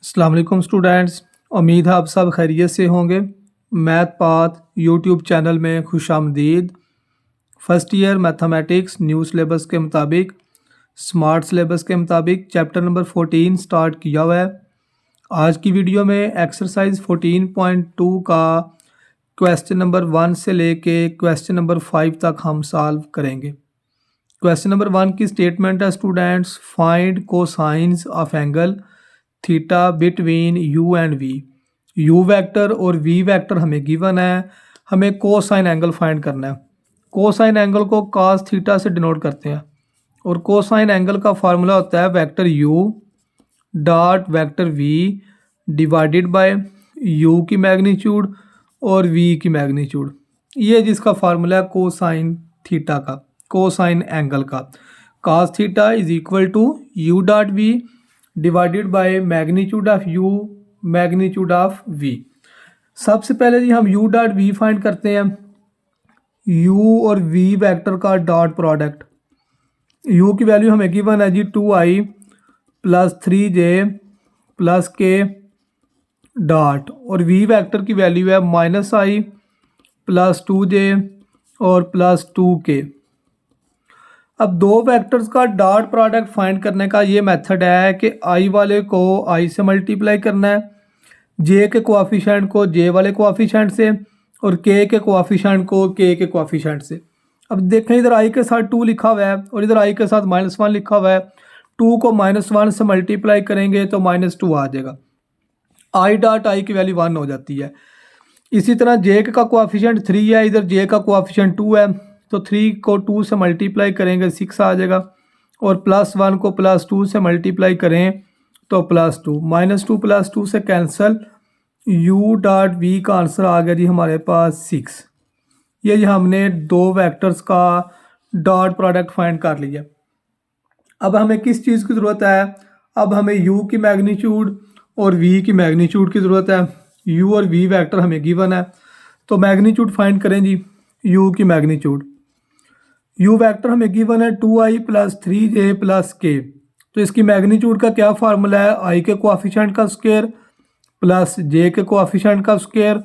अस्सलाम वालेकुम स्टूडेंट्स। उम्मीद है आप सब खैरियत से होंगे। मैथ पाथ यूट्यूब चैनल में खुशामदीद। First year mathematics new syllabus के मुताबिक, स्मार्ट सिलेबस के मुताबिक चैप्टर नंबर 14 स्टार्ट किया हुआ है। आज की वीडियो में एक्सरसाइज 14.2 का क्वेश्चन नंबर 1 से लेके क्वेश्चन नंबर 5 तक हम सॉल्व करेंगे। क्वेश्चन नंबर 1 की स्टेटमेंट है students, find cosines of angle theta between u and v. U vector और वी वेक्टर हमें गिवन है, हमें कोसाइन एंगल फाइंड करना है। कोसाइन एंगल को कॉस थीटा से डिनोट करते हैं और कोसाइन एंगल का फार्मूला होता है vector u dot vector v divided by u की मैग्नीट्यूड और वी की मैग्नीट्यूड। ये जिसका फार्मूला है कोसाइन थीटा का, कोसाइन एंगल का। Cos theta is equal to u dot v divided by magnitude of u magnitude of v. सबसे पहले जी हम यू डॉट वी फाइंड करते हैं। यू और वी वेक्टर का डॉट प्रोडक्ट, यू की वैल्यू हमें गिवन है जी 2i प्लस 3j प्लस के डॉट, और वी वेक्टर की वैल्यू है -i प्लस 2j और प्लस 2k। अब दो वेक्टर्स का डॉट प्रोडक्ट फाइंड करने का ये मेथड है कि i वाले को i से मल्टीप्लाई करना है, j के कोएफिशिएंट को j वाले कोएफिशिएंट से और k के कोएफिशिएंट को k के कोएफिशिएंट से। अब देखें इधर i के साथ 2 लिखा हुआ है और इधर i के साथ -1 लिखा हुआ है। 2 को -1 से मल्टीप्लाई करेंगे तो -2 आ जाएगा। i डॉट i की वैल्यू 1 हो जाती है। इसी तरह j का कोएफिशिएंट 3 है, इधर j का कोएफिशिएंट 2 है, तो 3 को 2 से मल्टीप्लाई करेंगे 6 आ जाएगा और +1 को +2 से मल्टीप्लाई करें तो +2, -2 +2 से कैंसिल, u डॉट वी का आंसर आ गया जी हमारे पास 6। ये जी हमने दो वेक्टर्स का डॉट प्रोडक्ट फाइंड कर लिया। अब हमें किस चीज़ की ज़रूरत है? अब हमें u की मैग्नीट्यूड और v की मैग्नीट्यूड की ज़रूरत है। u और v वेक्टर हमें गिवन है, तो मैग्नीट्यूड फाइंड करें जी u की मैग्नीट्यूड। u वेक्टर हमें गिवन है 2i plus 3j plus k, तो इसकी मैग्नीट्यूड का क्या फार्मूला है? i के कोएफिशिएंट का स्क्वायर प्लस j के कोएफिशिएंट का स्क्वायर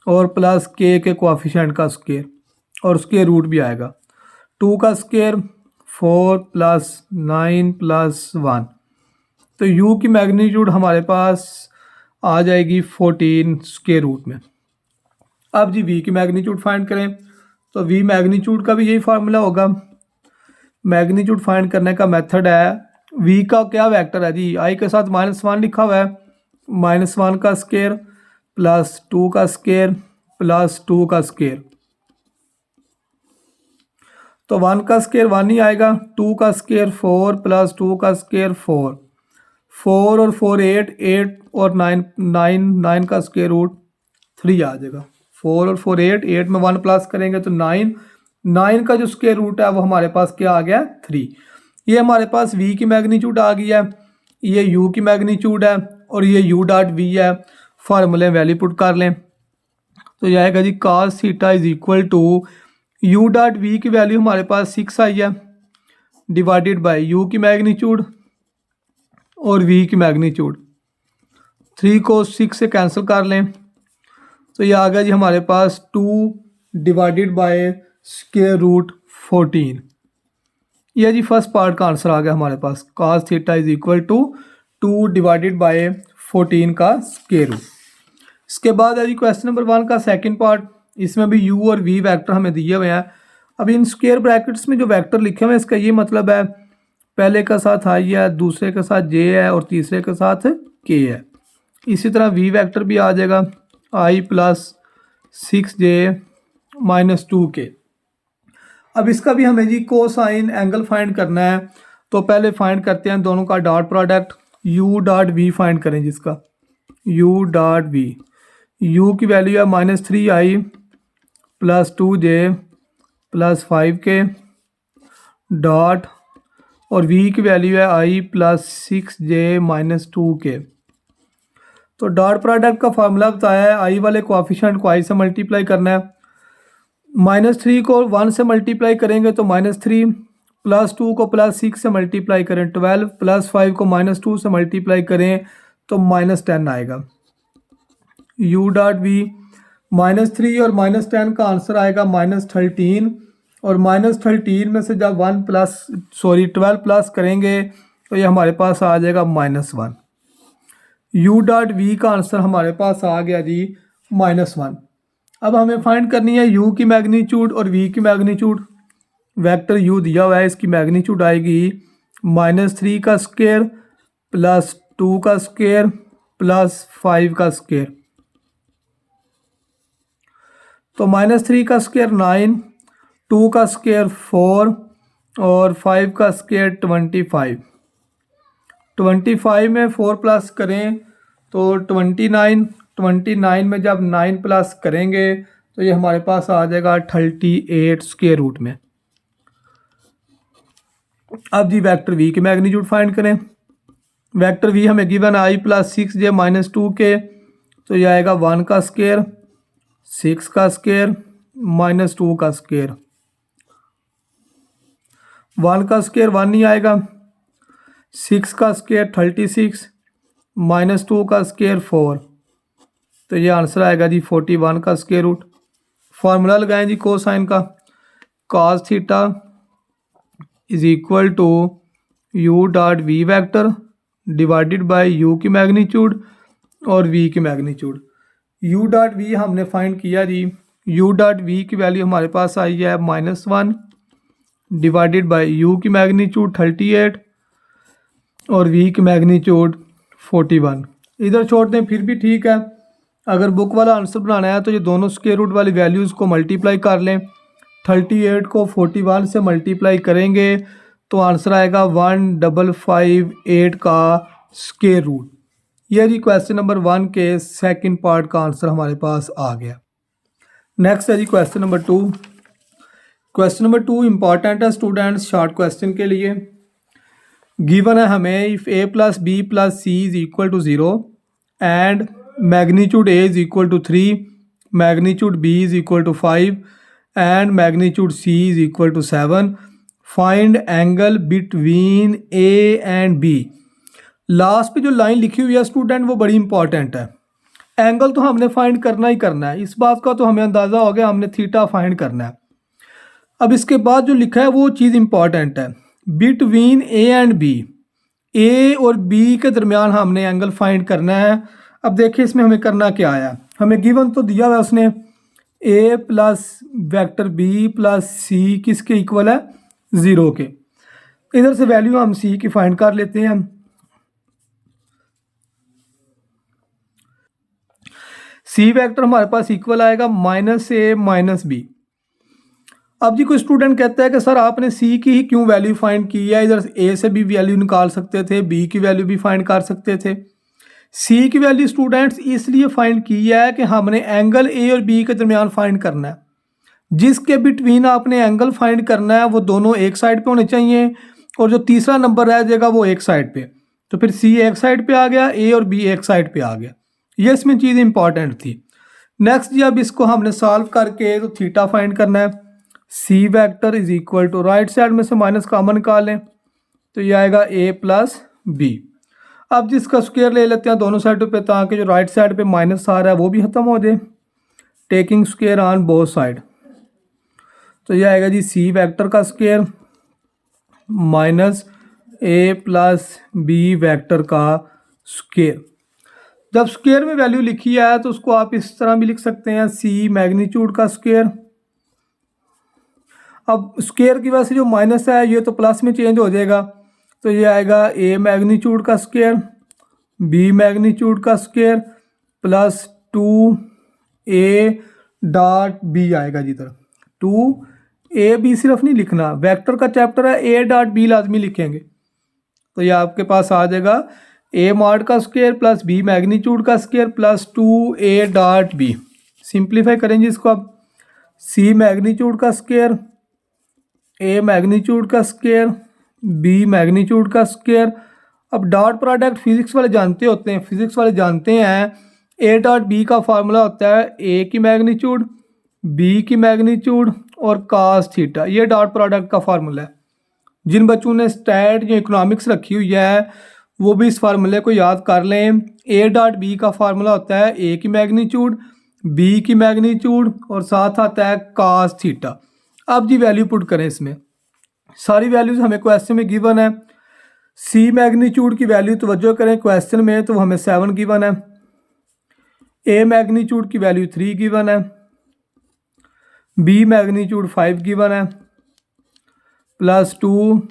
और प्लस k के कोएफिशिएंट का स्क्वायर, और स्क्वायर रूट भी आएगा। 2 का स्क्वायर 4 प्लस 9 प्लस 1, तो u की मैग्नीट्यूड हमारे पास आ जाएगी 14 स्क्वायर रूट में। अब जी v की मैग्नीट्यूड फाइंड करें, तो v मैग्नीट्यूड का भी यही फार्मूला होगा। मैग्नीट्यूड फाइंड करने का मेथड है, v का क्या वेक्टर है जी, i के साथ -1 लिखा हुआ है, -1 का स्क्वायर प्लस 2 का स्क्वायर प्लस 2 का स्क्वायर, तो 1 का स्क्वायर 1 ही आएगा, 2 का स्क्वायर 4 प्लस 2 का स्क्वायर 4, 4 और 4 8 और 9 का स्क्वायर रूट 3 आ जाएगा। 4 और 4 8 में 1 प्लस करेंगे तो 9 का जो स्क्वायर रूट है वो हमारे पास क्या आ गया 3। ये हमारे पास v की मैग्नीट्यूड आ गई है, ये u की मैग्नीट्यूड है और ये u डॉट v है। फार्मूले वैल्यू पुट कर लें तो यह आएगा जी cos theta is equal to u dot v की वैल्यू हमारे पास 6 आई है डिवाइडेड बाय u की मैग्नीट्यूड और v की मैग्नीट्यूड। 3 को 6 से कैंसिल कर लें तो ये आ गया जी हमारे पास 2 डिवाइडेड बाय स्क्वायर रूट 14। यह जी फर्स्ट पार्ट का आंसर आ गया हमारे पास, cos theta is equal to 2 divided by 14 का स्क्वायर रूट। इसके बाद है जी क्वेश्चन नंबर 1 का सेकंड पार्ट। इसमें भी u और v वेक्टर हमें दिए हुए हैं। अब इन स्क्वायर ब्रैकेट्स में जो वेक्टर लिखे हुए हैं इसका ये मतलब है पहले के साथ i है, दूसरे के साथ j है और तीसरे के साथ k है। इसी तरह v वेक्टर भी आ जाएगा i plus 6j minus 2k। अब इसका भी हमें जी कोसाइन एंगल फाइंड करना है, तो पहले फाइंड करते हैं दोनों का dot product. u dot v find करें जिसका u डॉट v, u की वैल्यू है -3i plus 2j plus 5k dot, और v की वैल्यू है i plus 6j minus 2k। तो डॉट प्रोडक्ट का फार्मूला बताया है, i वाले कोएफिशिएंट को i से मल्टीप्लाई करना है। -3 को 1 से मल्टीप्लाई करेंगे तो -3, +2 को +6 से मल्टीप्लाई करें 12, +5 को -2 से मल्टीप्लाई करें तो -10 आएगा। u डॉट वी -3 और -10 का आंसर आएगा -13, और -13 में से जब 12 प्लस करेंगे तो ये हमारे पास आ जाएगा -1। u डॉट वी का आंसर हमारे पास आ गया जी -1। अब हमें फाइंड करनी है u की मैग्नीट्यूड और v की मैग्नीट्यूड। वेक्टर u दिया हुआ है, इसकी मैग्नीट्यूड आएगी -3 का स्क्वायर प्लस 2 का स्क्वायर प्लस 5 का स्क्वायर। तो -3 का स्क्वायर 9, 2 का स्क्वायर 4 और 5 का स्क्वायर 25। 25 में 4 प्लस करें तो 29 में जब 9 प्लस करेंगे तो ये हमारे पास आ जाएगा 38 स्क्वायर रूट में। अब जी वेक्टर v की मैग्नीट्यूड फाइंड करें। वेक्टर v हमें गिवन i + 6j - 2k, तो ये आएगा 1 का स्क्वायर 6 का स्क्वायर -2 का स्क्वायर। 1 का स्क्वायर 1 नहीं आएगा, 6 का स्क्वायर 36 -2 का स्क्वायर 4, तो ये आंसर आएगा जी 41 का स्क्वायर रूट। फार्मूला लगाएं जी कोसाइन का, cos theta is equal to u dot v vector divided by u की मैग्नीट्यूड और v की मैग्नीट्यूड। u डॉट वी हमने फाइंड किया जी, u डॉट वी की वैल्यू हमारे पास आई है -1 डिवाइडेड बाय u की मैग्नीट्यूड 38 और v की मैग्नीट्यूड 41। इधर छोड़ दें फिर भी ठीक है। अगर बुक वाला आंसर बनाना है तो ये दोनों स्क्वायर रूट वाली वैल्यूज़ को मल्टीप्लाई कर लें। 38 को 41 से मल्टीप्लाई करेंगे तो आंसर आएगा 1558 का स्क्वायर रूट। यह जी क्वेश्चन नंबर 1 के सेकंड पार्ट का आंसर हमारे पास आ गया। नेक्स्ट है जी question number 2। Question number 2 important है स्टूडेंट्स शॉर्ट क्वेश्चन के लिए। गिवन है हमें if a + b + c is equal to 0 and magnitude a is equal to 3, magnitude b is equal to 5 and magnitude c is equal to 7, find angle between a and b। Last पे जो line लिखी हुई है student वो बड़ी important है। Angle तो हमने फाइंड करना ही करना है, इस बात का तो हमें अंदाज़ा हो गया, हमने थीटा फाइंड करना है। अब इसके बाद जो लिखा है वो चीज़ इंपॉर्टेंट है, between a and b, a और b के दरमियान हमने एंगल फाइंड करना है। अब देखिए इसमें हमें करना क्या आया, हमें गिवन तो दिया हुआ है उसने a plus vector b plus c किसके इक्वल है 0 के। इधर से वैल्यू हम c की फाइंड कर लेते हैं। c वेक्टर हमारे पास इक्वल आएगा -a - b। अब जी कोई स्टूडेंट कहता है कि सर आपने c की ही क्यों वैल्यू फाइंड की है, इधर a से भी वैल्यू निकाल सकते थे, b की वैल्यू भी फाइंड कर सकते थे। c की वैल्यू स्टूडेंट्स इसलिए फाइंड की है कि हमने एंगल a और b के दरमियान फाइंड करना है। जिसके बिटवीन आपने एंगल फाइंड करना है वो दोनों एक साइड पे होने चाहिए और जो तीसरा नंबर रह जाएगा वो एक साइड पे। तो फिर c एक साइड पे आ गया, a और b एक साइड पे आ गया। ये इसमें चीज़ इंपॉर्टेंट थी। नेक्स्ट जी अब इसको हमने सॉल्व करके तो थीटा फाइंड करना है। c vector is equal to right side में से माइनस कॉमन निकाल लें तो ये आएगा a प्लस b। अब जिसका स्क्वायर ले लेते हैं दोनों साइडों पे ताकि जो राइट साइड पे माइनस आ रहा है वो भी ख़त्म हो जाए, taking square on both side. तो ये आएगा जी c वेक्टर का square minus a plus b vector का स्क्वायर। जब स्क्वायर में वैल्यू लिखी है तो उसको आप इस तरह भी लिख सकते हैं c मैग्नीट्यूड का स्क्वायर। अब स्क्वायर की वजह से जो माइनस है ये तो प्लस में चेंज हो जाएगा, तो ये आएगा a मैग्नीट्यूड का स्क्वायर b मैग्नीट्यूड का square plus 2a dot b आएगा जी। तरह 2a b सिर्फ नहीं लिखना, वेक्टर का चैप्टर है, a डॉट b लाजमी लिखेंगे। तो ये आपके पास आ जाएगा a मॉड का स्क्वायर प्लस b मैग्नीट्यूड का square plus 2a dot b। Simplify करेंगे इसको अब, c मैग्नीट्यूड का स्क्वायर a मैग्नीट्यूड का स्क्वायर b मैग्नीट्यूड का स्क्वायर। अब डॉट प्रोडक्ट फिजिक्स वाले जानते होते हैं, फिजिक्स वाले जानते हैं a डॉट b का फार्मूला होता है a की मैग्नीट्यूड b की मैग्नीट्यूड और cos थीटा, ये डॉट प्रोडक्ट का फार्मूला है। जिन बच्चों ने स्टैट या इकोनॉमिक्स रखी हुई है वो भी इस फार्मूले को याद कर लें। ए डॉट बी का फार्मूला होता है ए की मैग्नीट्यूड, बी की मैग्नीट्यूड और साथ आता है कास थीटा। अब जी वैल्यू पुट करें इसमें, सारी वैल्यूज हमें क्वेश्चन में गिवन है। सी मैग्नीट्यूड की वैल्यू तवज्जो करें क्वेश्चन में, तो हमें 7 गिवन है। ए मैग्नीट्यूड की वैल्यू 3 गिवन है, बी मैग्नीट्यूड 5 गिवन है, प्लस 2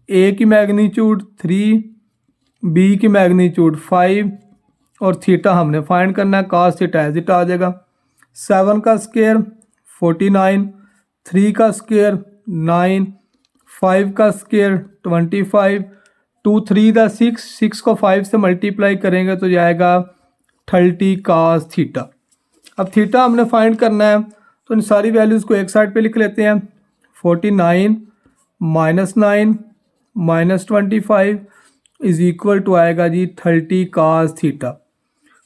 ए की मैग्नीट्यूड 3, बी की मैग्नीट्यूड 5 और थीटा हमने फाइंड करना है। कास थीटा एज इट आ जाएगा। 7 का स्क्वायर 49, 3 का स्क्वायर 9, 5 का स्क्वायर 25, 2 3 दा 6 को 5 से मल्टीप्लाई करेंगे तो जाएगा 30 कास थीटा। अब थीटा हमने फाइंड करना है, तो इन सारी वैल्यूज़ को एक साइड पे लिख लेते हैं। 49 -9 -25 इज इक्वल टू आएगा जी 30 कास थीटा।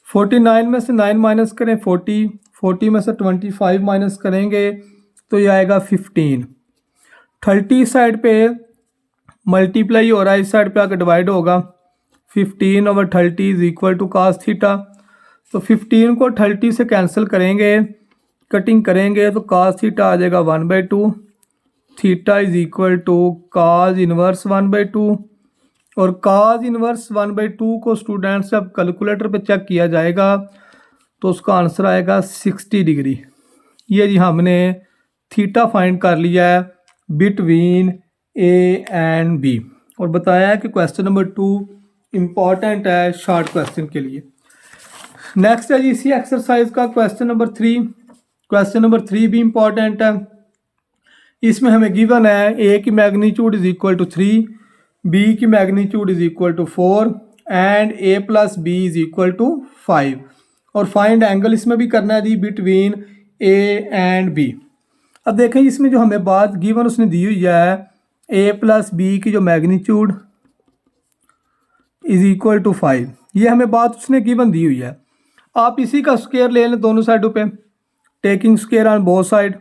49 में से 9 माइनस करें 40 में से 25 माइनस करेंगे तो ये आएगा 15। 30 साइड पे मल्टीप्लाई हो रहा है, इस साइड पे आकर डिवाइड होगा। 15/30 is equal to cos theta. तो 15 को 30 से कैंसिल करेंगे, कटिंग करेंगे तो कास थीटा आ जाएगा 1/2। Theta is equal to cos inverse 1/2। और कास इनवर्स 1/2 को स्टूडेंट्स जब कैलकुलेटर पे चेक किया जाएगा तो उसका आंसर आएगा 60 डिग्री। ये जी हमने थीटा फाइंड कर लिया है बिटवीन ए एंड बी, और बताया है कि क्वेश्चन नंबर 2 इम्पॉर्टेंट है शॉर्ट क्वेश्चन के लिए। नेक्स्ट है जी इसी एक्सरसाइज का क्वेश्चन नंबर 3। क्वेश्चन नंबर 3 भी इम्पॉर्टेंट है। इसमें हमें गिवन है ए की magnitude is equal to 3, b की magnitude is equal to 4 and a plus b is equal to 5। और फाइंड एंगल इसमें भी करना है जी बिटवीन ए एंड बी। अब देखें इसमें जो हमें बात गिवन उसने दी हुई है ए प्लस बी की जो मैग्नीट्यूड इज इक्वल टू 5, ये हमें बात उसने गिवन दी हुई है। आप इसी का स्क्वायर ले लें दोनों साइडों पे, taking square on both side.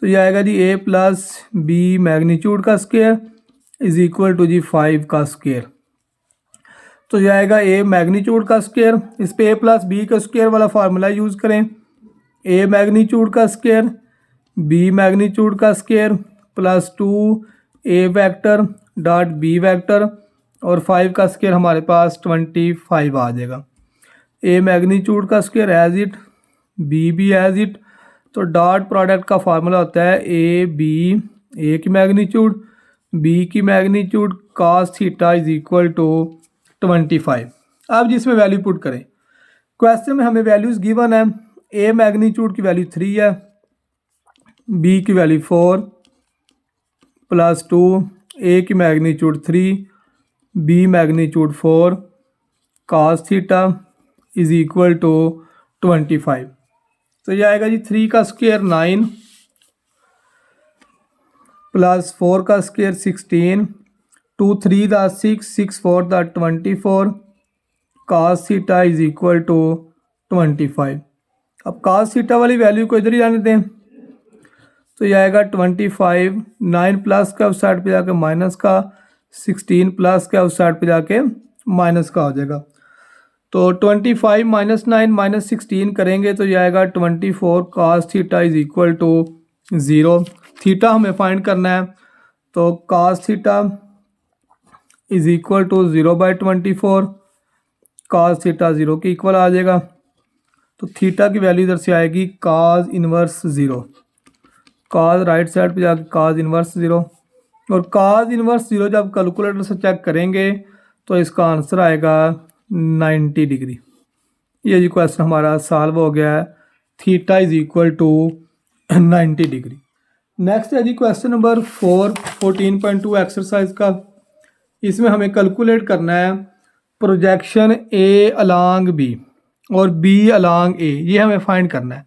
तो ये आएगा जी ए प्लस बी मैग्नीट्यूड का स्क्वायर इज इक्वल टू जी 5 का स्क्वायर। तो ये आएगा ए मैग्नीट्यूड का स्क्वायर, इस पे ए प्लस बी का स्क्वायर वाला फार्मूला यूज़ करें। ए मैग्नीट्यूड का स्क्वायर बी मैग्नीट्यूड का square plus 2 a vector dot b vector और 5 का स्क्वायर हमारे पास 25 आ जाएगा। ए मैग्नीट्यूड का स्क्वायर एज इट, बी भी एज इट। तो डॉट प्रोडक्ट का फार्मूला होता है ए बी, ए की मैग्नीट्यूड बी की magnitude cos theta is equal to 25। अब जिसमें वैल्यू पुट करें, क्वेश्चन में हमें वैल्यूज़ गिवन है। ए मैग्नीट्यूड की वैल्यू 3 है, बी की वैल्यू 4 प्लस 2 ए की magnitude 3 b magnitude 4 cos theta is equal to 25। तो ये आएगा जी 3 का स्क्वायर 9 प्लस 4 का स्क्वायर 16, 2 3 दा 6, 6 4 दा 24 cos theta is equal to 25। अब कास थीटा वाली वैल्यू को इधर ही जाने दें, तो यह आएगा 25। 9 प्लस का उस साइड पे जाके माइनस का, 16 प्लस का उस साइड पे जाके माइनस का हो जाएगा। तो 25 -9 -16 करेंगे तो यह आएगा 24 cos theta is equal to 0। थीटा हमें फाइंड करना है, तो cos theta is equal to 0/24, cos theta 0 के इक्वल आ जाएगा। तो थीटा की वैल्यू इधर से आएगी कास इनवर्स 0, कास राइट साइड पे जाके कास इनवर्स 0, और कास इनवर्स 0 जब कैलकुलेटर से चेक करेंगे तो इसका आंसर आएगा 90 डिग्री। ये जी क्वेश्चन हमारा सॉल्व हो गया है, theta is equal to 90 degree. Next है जी क्वेश्चन नंबर 4 14.2 एक्सरसाइज का। इसमें हमें कैलकुलेट करना है प्रोजेक्शन ए अलोंग बी और बी अलोंग ए, ये हमें फाइंड करना है।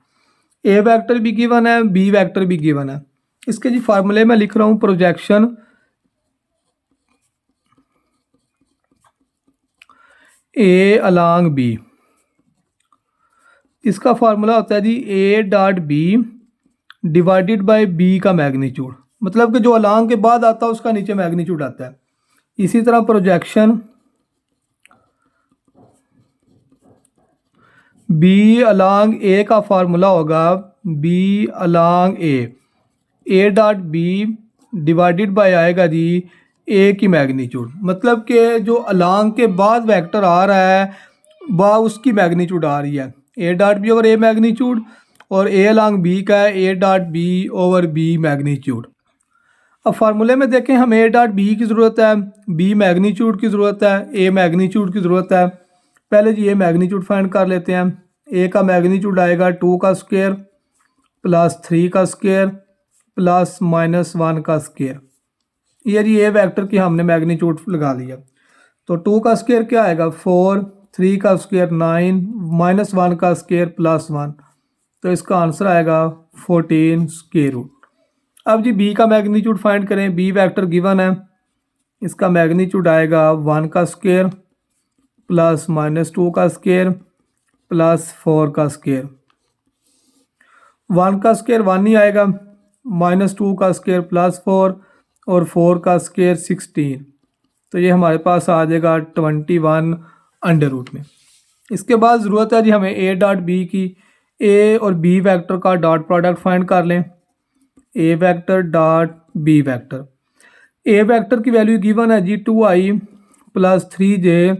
ए वेक्टर भी गिवन है, बी वेक्टर भी गिवन है। इसके जी फार्मूले में लिख रहा हूँ प्रोजेक्शन ए अलोंग बी। इसका फार्मूला होता है जी a dot b divided by b का मैग्नीट्यूड, मतलब कि जो अलोंग के बाद आता है उसका नीचे मैग्नीट्यूड आता है। इसी तरह प्रोजेक्शन बी अलॉन्ग ए का फार्मूला होगा b along a dot b divided by आएगा जी ए की मैग्नीट्यूड, मतलब कि जो अलॉन्ग के बाद वेक्टर आ रहा है वह उसकी मैग्नीट्यूड आ रही है a dot b over a magnitude, और ए अलॉन्ग बी का है a dot b over b magnitude. अब फार्मूले में देखें हमें ए डॉट बी की ज़रूरत है, बी मैग्नीट्यूड की ज़रूरत है, ए मैग्नीट्यूड की ज़रूरत है। पहले जी ए मैग्नीट्यूड फाइंड कर लेते हैं। ए का मैग्नीट्यूड आएगा 2 का स्क्वायर प्लस 3 का स्क्वायर प्लस -1 का स्क्वायर। ये जी ए वेक्टर की हमने मैग्नीट्यूड लगा लिया। तो 2 का स्क्वायर क्या आएगा 4, 3 का स्क्वायर 9, -1 का स्क्वायर प्लस 1, तो इसका आंसर आएगा 14 स्क्वायर रूट। अब जी बी का मैग्नीट्यूड फाइंड करें। बी वेक्टर गिवन है, इसका मैग्नीट्यूड आएगा 1 का स्क्वायर प्लस -2 का स्क्वायर प्लस 4 का स्क्वायर। 1 का स्क्वायर 1 ही आएगा, -2 का स्क्वायर प्लस 4 और 4 का स्क्वायर 16, तो ये हमारे पास आ जाएगा 21 अंडर रूट में। इसके बाद ज़रूरत है जी हमें ए डॉट बी की। ए और बी वेक्टर का डॉट प्रोडक्ट फाइंड कर लें। ए वेक्टर डॉट बी वेक्टर। ए वेक्टर की वैल्यू गिवन है जी 2i प्लस 3j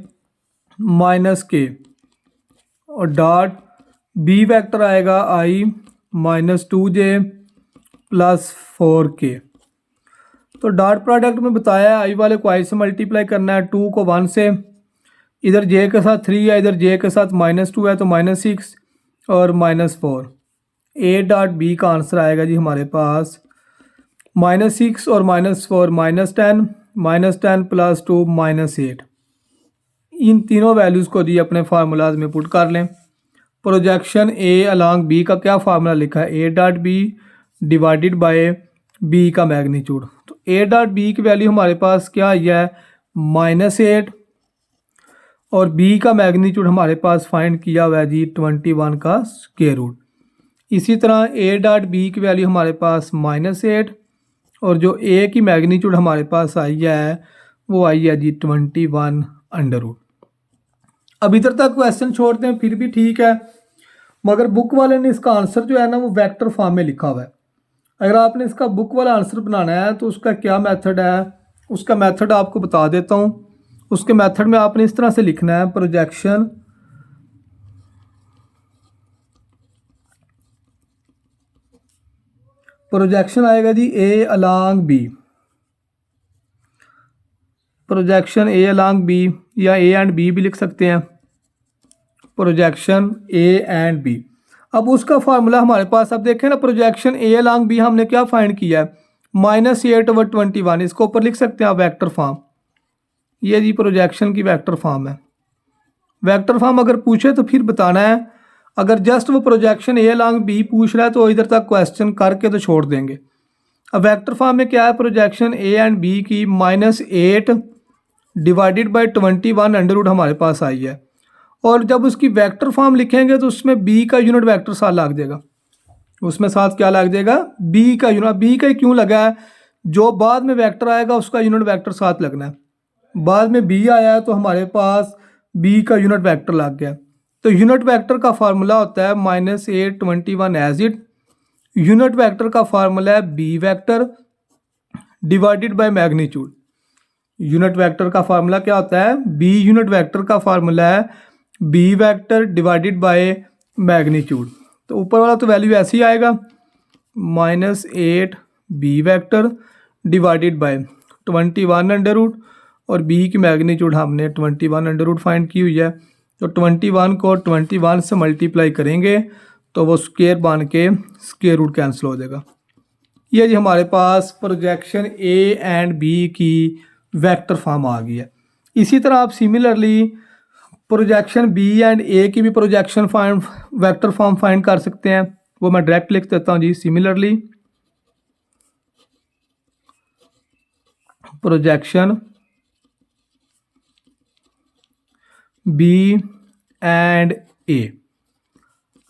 माइनस के, और डॉट बी वेक्टर आएगा i minus 2j plus 4k। तो डॉट प्रोडक्ट में बताया है i वाले को i से मल्टीप्लाई करना है, 2 को 1 से, इधर j के साथ 3 है, इधर j के साथ -2 है तो -6 और -4। ए डॉट बी का आंसर आएगा जी हमारे पास -6 और -4 -10 प्लस 2 -8। इन तीनों वैल्यूज़ को जी अपने फार्मूलाज में पुट कर लें। प्रोजेक्शन ए अलॉन्ग बी का क्या फार्मूला लिखा है, a dot b divided by b का मैग्नीट्यूड। तो ए डॉट बी की वैल्यू हमारे पास क्या आई है -8, और बी का मैग्नीट्यूड हमारे पास फाइंड किया हुआ है जी 21 का स्क्वायर रूट। इसी तरह ए डॉट बी की वैल्यू हमारे पास -8, और जो ए की मैग्नीट्यूड हमारे पास आई है वो आई है जी 21 अंडर रूट। अब इधर तक क्वेश्चन छोड़ते हैं, फिर भी ठीक है, मगर बुक वाले ने इसका आंसर जो है ना वो वेक्टर फॉर्म में लिखा हुआ है। अगर आपने इसका बुक वाला आंसर बनाना है तो उसका क्या मेथड है, उसका मेथड आपको बता देता हूँ। उसके मेथड में आपने इस तरह से लिखना है, प्रोजेक्शन आएगा जी a along B, projection a along B, या ए एंड बी भी लिख सकते हैं, प्रोजेक्शन ए एंड बी। अब उसका फार्मूला हमारे पास, अब देखें ना, प्रोजेक्शन ए अलॉन्ग बी हमने क्या फाइंड किया है -8/21। इसको ऊपर लिख सकते हैं आप वेक्टर फॉर्म। ये जी प्रोजेक्शन की वेक्टर फॉर्म है। वेक्टर फॉर्म अगर पूछे तो फिर बताना है, अगर जस्ट वो प्रोजेक्शन ए अलॉन्ग बी पूछ रहा है तो इधर तक क्वेश्चन करके तो छोड़ देंगे। अब वेक्टर फॉर्म में क्या है, प्रोजेक्शन ए एंड बी की -8 डिवाइडेड बाय 21 अंडर रूट हमारे पास आई है, और जब उसकी वेक्टर फॉर्म लिखेंगे तो उसमें बी का यूनिट वेक्टर साथ लग जाएगा। उसमें साथ क्या लग जाएगा, बी का यूनिट। बी का क्यों लगा है, जो बाद में वेक्टर आएगा उसका यूनिट वेक्टर साथ लगना है। बाद में बी आया है तो हमारे पास बी का यूनिट वेक्टर लग गया। तो यूनिट वेक्टर का फार्मूला होता है -8 21 एज इट। यूनिट वेक्टर का फार्मूला है b vector divided by magnitude. Unit vector का फार्मूला क्या होता है, बी यूनिट वेक्टर का फार्मूला है b vector divided by magnitude. तो ऊपर वाला तो वैल्यू ऐसे ही आएगा, -8 b vector divided by 21 under root, और बी की मैग्नीट्यूड हमने 21 अंडर रूट फाइंड की हुई है। तो 21 को 21 से मल्टीप्लाई करेंगे तो वो स्क्वायर बन के स्क्वायर रूट कैंसिल हो जाएगा। ये जी हमारे पास प्रोजेक्शन ए एंड बी की वेक्टर फॉर्म आ गई है। इसी तरह आप सिमिलरली प्रोजेक्शन बी एंड ए की भी projection find vector form find कर सकते हैं। वो मैं डायरेक्ट लिख देता हूँ जी, सिमिलरली प्रोजेक्शन बी एंड ए।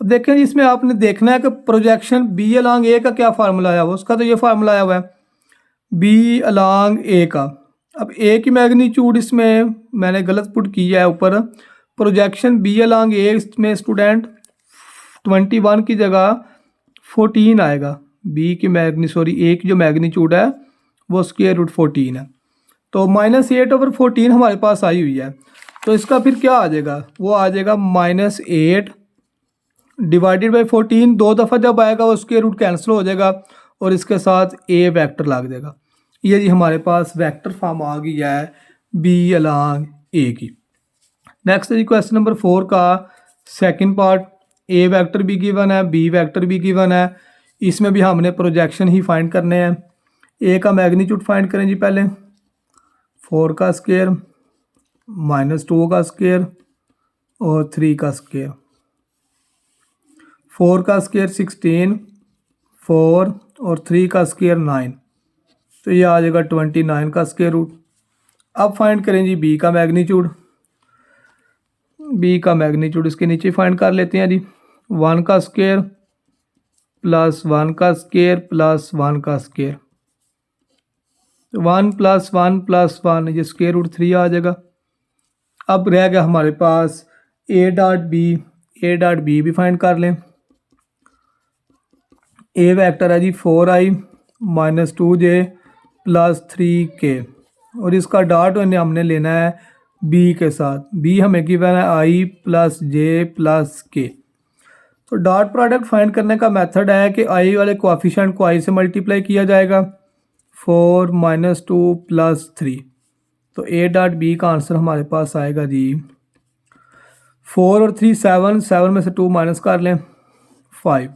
अब देखें जी, इसमें आपने देखना है कि प्रोजेक्शन बी अलॉन्ग ए का क्या फार्मूला आया हुआ, उसका तो ये फार्मूला आया हुआ है बी अलॉन्ग ए का। अब ए की मैग्नीट्यूड इसमें मैंने गलत पुट किया है ऊपर, प्रोजेक्शन बी अलॉन्ग ए में स्टूडेंट 21 की जगह 14 आएगा। बी की ए की जो मैग्नीट्यूड है वो स्क्वायर रूट 14 है। तो -8/14 हमारे पास आई हुई है, तो इसका फिर क्या आ जाएगा, वो आ जाएगा -8 डिवाइडेड बाई 14। दो दफ़ा जब आएगा वो स्क्वायर रूट कैंसिल हो जाएगा और इसके साथ ए वेक्टर लग जाएगा। ये जी हमारे पास वेक्टर फॉर्म आ गई है बी अलॉन्ग ए की। नेक्स्ट है जी क्वेश्चन नंबर 4 का सेकंड पार्ट। ए वेक्टर भी गिवन है, बी वेक्टर भी गिवन है, इसमें भी हमने प्रोजेक्शन ही फाइंड करने हैं। ए का मैग्नीट्यूड फाइंड करें जी पहले, 4 का स्क्वायर -2 का स्क्वायर और 3 का स्क्वायर। 4 का स्क्वायर 16, 4 और 3 का स्क्वायर 9, तो ये आ जाएगा 29 का स्क्वायर रूट। अब फाइंड करें जी बी का मैग्नीट्यूड। बी का मैग्नीट्यूड इसके नीचे फाइंड कर लेते हैं जी, 1 का स्क्वायर प्लस 1 का स्क्वायर प्लस 1 का स्क्वायर, 1 + 1 + 1, ये स्क्वायर रूट 3 आ जाएगा। अब रह गया हमारे पास ए डॉट बी भी फाइंड कर लें। ए वेक्टर है जी 4i - 2j + 3k और इसका डॉट हमने लेना है बी के साथ। बी हमें गिवन है i + j + k। तो डॉट प्रोडक्ट फाइंड करने का मेथड है कि i वाले कोएफिशिएंट को i से मल्टीप्लाई किया जाएगा, 4 - 2 + 3। तो ए डॉट बी का आंसर हमारे पास आएगा जी 4 और 3 7, 7 में से 2 माइनस कर लें 5।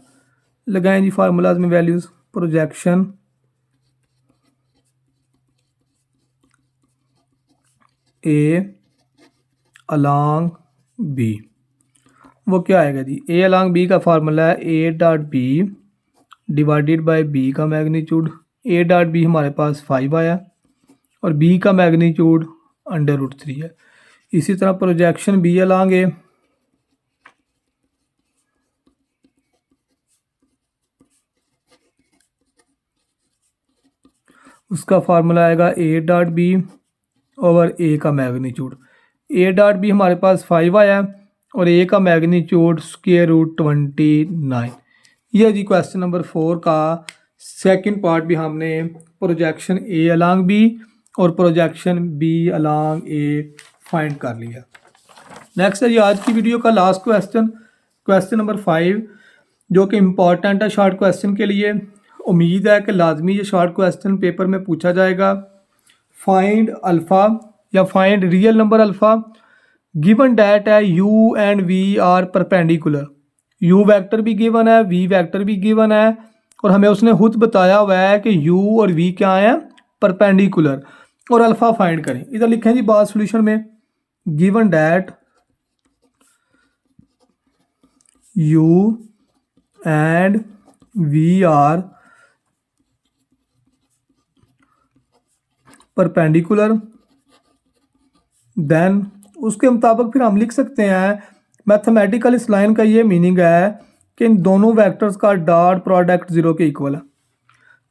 लगाएं जी फार्मूलाज में values. Projection a along b, वो क्या आएगा जी, ए अलॉन्ग बी का फार्मूला है a dot b divided by b का मैग्नीट्यूड। ए डॉट बी हमारे पास 5 आया और बी का मैग्नीट्यूड √3 है। इसी तरह प्रोजेक्शन बी अलॉन्ग ए, उसका फार्मूला आएगा ए डॉट बी ओवर ए का मैग्नीट्यूड। ए डॉट बी हमारे पास 5 आया और ए का मैग्नीट्यूड √29। यह जी क्वेश्चन नंबर 4 का सेकंड पार्ट भी हमने प्रोजेक्शन ए अलॉन्ग बी और projection b along a find कर लिया। नेक्स्ट है जी आज की वीडियो का लास्ट क्वेश्चन, क्वेश्चन नंबर 5, जो कि इम्पॉर्टेंट है शॉर्ट क्वेश्चन के लिए। उम्मीद है कि लाजमी ये शॉर्ट क्वेश्चन पेपर में पूछा जाएगा। फाइंड अल्फ़ा या find real number alpha given that है u and v are perpendicular. u vector भी गिवन है, v वेक्टर भी गिवन है और हमें उसने खुद बताया हुआ है कि u और v क्या है, परपेंडिकुलर। और अल्फ़ा फाइंड करें। इधर लिखें जी बात सॉल्यूशन में, given that u and v are perpendicular, then उसके मुताबिक फिर हम लिख सकते हैं मैथमेटिकल इस लाइन का ये मीनिंग है कि इन दोनों वेक्टर्स का डॉट प्रोडक्ट 0 के इक्वल है।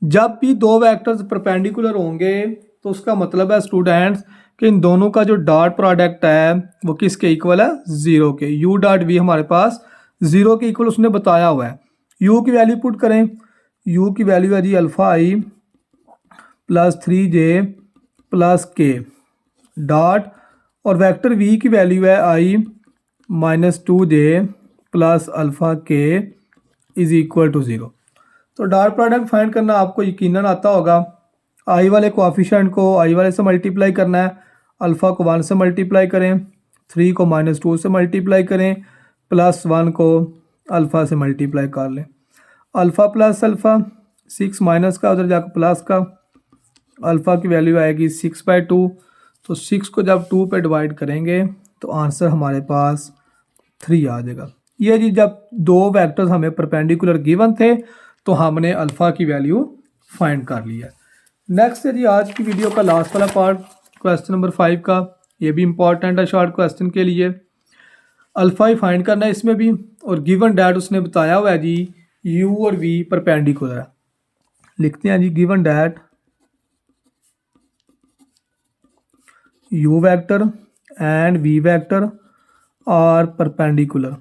जब भी दो वेक्टर्स परपेंडिकुलर होंगे तो उसका मतलब है स्टूडेंट्स कि इन दोनों का जो डॉट प्रोडक्ट है वो किसके इक्वल है, 0 के। u डॉट v हमारे पास 0 के इक्वल उसने बताया हुआ है। u की वैल्यू पुट करें, u की वैल्यू है जी α i + 3j + k डॉट, और वेक्टर v की वैल्यू है i - 2j + α k = 0। तो डॉट प्रोडक्ट फाइंड करना आपको यकीनन आता होगा। i वाले कोएफिशिएंट को i वाले से मल्टीप्लाई करना है, अल्फ़ा को 1 से मल्टीप्लाई करें, 3 को -2 से मल्टीप्लाई करें, +1 को अल्फ़ा से मल्टीप्लाई कर लें। अल्फ़ा प्लस अल्फ़ा 6 माइनस का उधर जाकर प्लस का, अल्फ़ा की वैल्यू आएगी 6/2। तो 6 को जब 2 पे डिवाइड करेंगे तो आंसर हमारे पास 3 आ जाएगा। ये जी जब दो वेक्टर्स हमें परपेंडिकुलर गिवन थे तो हमने अल्फ़ा की वैल्यू फाइंड कर लिया। नेक्स्ट है जी आज की वीडियो का लास्ट वाला पार्ट, क्वेश्चन नंबर 5 का। ये भी इम्पॉर्टेंट है शॉर्ट क्वेश्चन के लिए। अल्फ़ा ही फाइंड करना है इसमें भी, और गिवन डैट उसने बताया हुआ है जी u और v परपेंडिकुलर है। लिखते हैं जी given that u vector and v vector are perpendicular.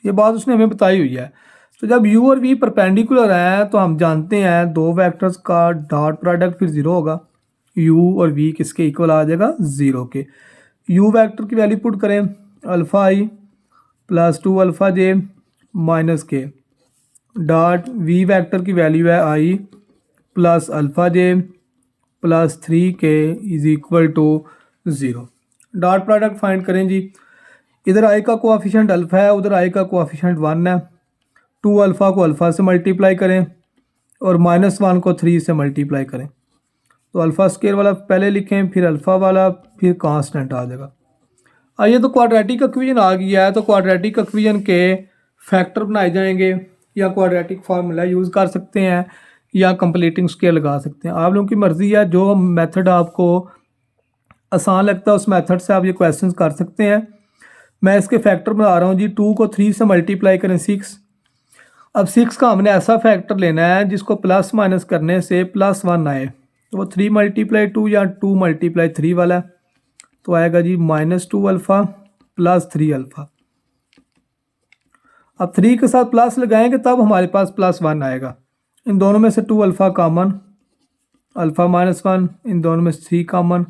ये बात उसने हमें बताई हुई है। तो जब u और v परपेंडिकुलर हैं तो हम जानते हैं दो वेक्टर्स का डॉट प्रोडक्ट फिर ज़ीरो होगा। u और v किसके इक्वल आ जाएगा, ज़ीरो के। u वेक्टर की वैल्यू पुट करें, alpha i plus 2 alpha j minus k, dot v vector की वैल्यू है i plus alpha j plus 3k is equal to zero. Dot product find करें जी। इधर i का कोएफिशिएंट अल्फ़ा है, उधर i का कोएफिशिएंट 1 है। 2 अल्फ़ा को अल्फ़ा से मल्टीप्लाई करें और -1 को 3 से मल्टीप्लाई करें। तो अल्फ़ा स्क्वायर वाला पहले लिखें, फिर अल्फ़ा वाला, फिर कांस्टेंट आ जाएगा। आइए तो क्वाड्रेटिक इक्वेशन आ गया है, तो क्वाड्रेटिक इक्वेशन के फैक्टर बनाए जाएंगे, या क्वाड्रेटिक फार्मूला यूज़ कर सकते हैं, या कंप्लीटिंग स्केल लगा सकते हैं। आप लोगों की मर्ज़ी है, जो मेथड आपको आसान लगता है उस मेथड से आप ये क्वेश्चन कर सकते हैं। मैं इसके फैक्टर बना रहा हूँ जी। 2 को 3 से मल्टीप्लाई करें 6। अब 6 का हमने ऐसा फैक्टर लेना है जिसको प्लस माइनस करने से +1 आए, तो वो 3 × 2 या 2 × 3 वाला है। तो आएगा जी -2 अल्फ़ा प्लस 3 अल्फ़ा। अब 3 के साथ प्लस लगाएंगे तब हमारे पास +1 आएगा। इन दोनों में से 2 अल्फ़ा कॉमन, अल्फ़ा -1, इन दोनों में से 3 कॉमन,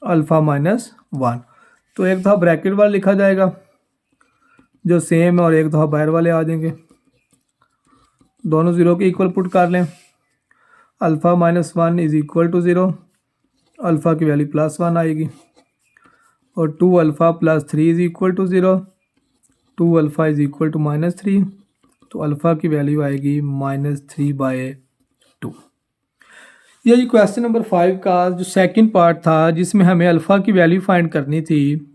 अल्फ़ा -1। तो एक दफ़ा ब्रैकेट वाला लिखा जाएगा जो सेम है, और एक दफ़ा बाहर वाले आ जाएंगे। दोनों ज़ीरो के इक्वल पुट कर लें। Alpha -1 is equal to zero, alpha की वैल्यू +1 आएगी, और 2 alpha plus 3 is equal to zero, 2 alpha is equal to -3, तो अल्फ़ा की वैल्यू आएगी -3/2। ये क्वेश्चन नंबर 5 का जो सेकंड पार्ट था, जिसमें हमें अल्फ़ा की वैल्यू फाइंड करनी थी,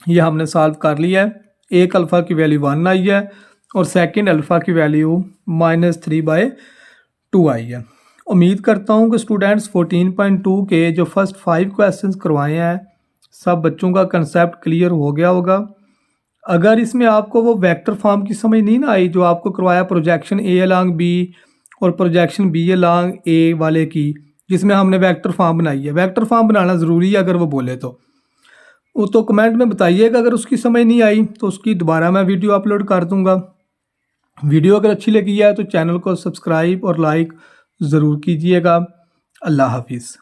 ये हमने सॉल्व कर लिया है। एक अल्फ़ा की वैल्यू 1 आई है और सेकंड अल्फ़ा की वैल्यू -3/2 आई है। उम्मीद करता हूँ कि स्टूडेंट्स 14.2 के जो फर्स्ट 5 क्वेश्चंस करवाए हैं सब बच्चों का कंसेप्ट क्लियर हो गया होगा। अगर इसमें आपको वो वेक्टर फॉर्म की समझ नहीं ना आई जो आपको करवाया प्रोजेक्शन ए अलॉन्ग बी और प्रोजेक्शन बी अलॉन्ग ए वाले की, जिसमें हमने वेक्टर फॉर्म बनाई है। वेक्टर फॉर्म बनाना ज़रूरी है, अगर वो बोले तो वो तो कमेंट में बताइएगा। अगर उसकी समझ नहीं आई तो उसकी दोबारा मैं वीडियो अपलोड कर दूंगा। वीडियो अगर अच्छी लगी है तो चैनल को सब्सक्राइब और लाइक ज़रूर कीजिएगा। अल्लाह हाफिज़।